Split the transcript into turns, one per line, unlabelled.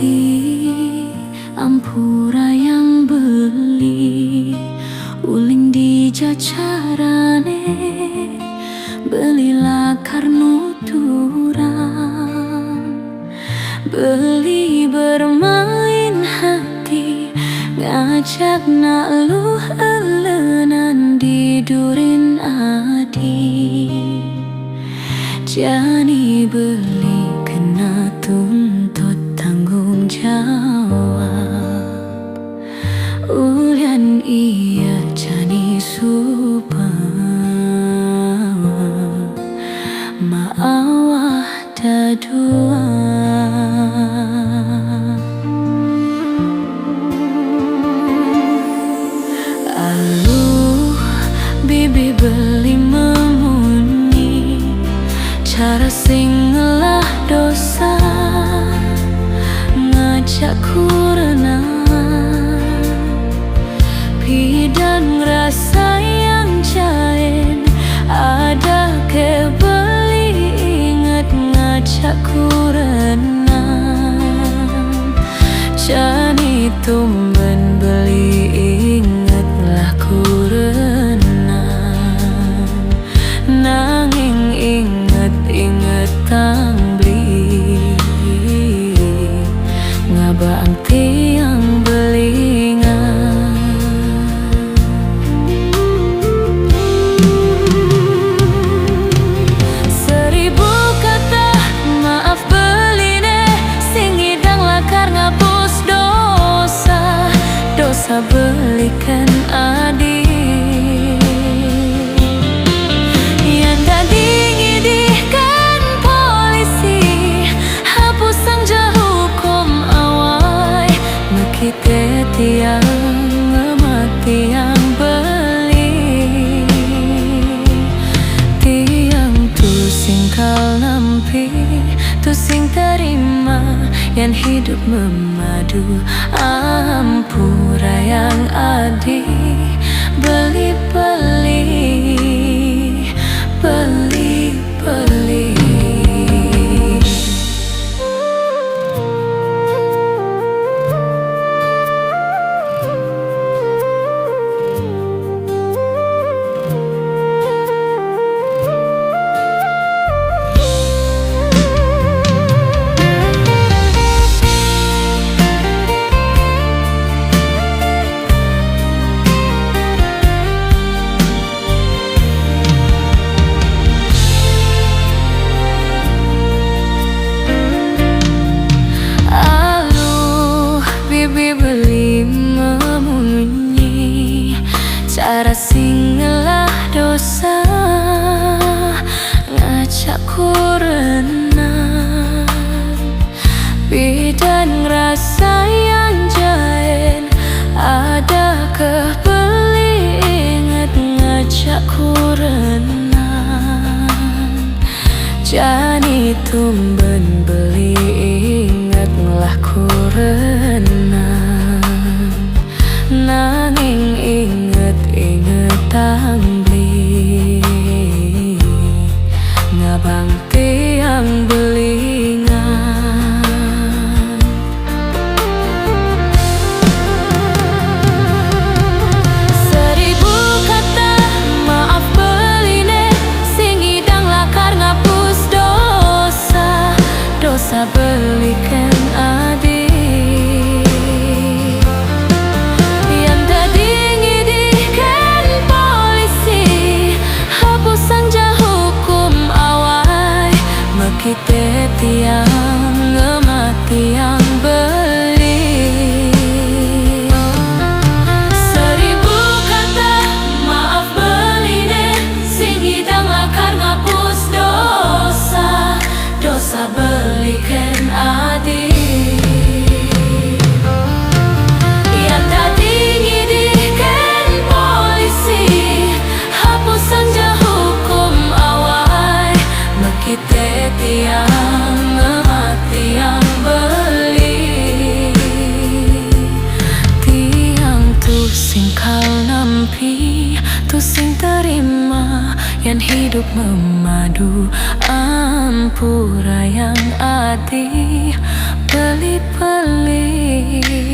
polisi, ampura yang beli uling di jajarane, belilah karnu turang, beli bermain hati, ngajak naluh elenan didurin adi. Jani beli kena tuntut tanggung jawab, ulian iya jani supa maawah dadua. Aluh bibi beli memunyi, cara sing ngelah dosa, ngajak kurenang, pidan ngerasa yang jain, ada kebeli inget ngajak kurenang. Jani tumben beli ingetlah kurenang, nanging inget tang beli ngabang tiang belingan. Seribu kata maaf beline, sing hidang lakar ngapus dosa, dosa belikan adi. Kita tiang ngemati yang beli, tiang tu sing kal nampi, tu sing terima yang hidup memadu. Ampura yang adi, beli beli beli beli. Bibi beli memunyi, cara sing ngelah dosa, ngajak kurenang, bidan ngerasa yang jain, ada kebeli inget ngajak kurenang. Jani tumben beli inget ngelah kurenang, nanging inget tang beli ngabang tiang belingan. Seribu kata maaf beline, sing hidang lakar ngapus dosa, dosa belikan adi. Kita tiang ngemati yang beli, seribu kata maaf beline, sing hidang lakar ngapus dosa, dosa belikan adi. Yang tadi ngidihkan polisi, hapusan hukum awal, kita tiang ngemati yang beli, tiang tu sing kal nampi, tu sing terima yang hidup memadu. Ampura yang adi berkelip-kelip.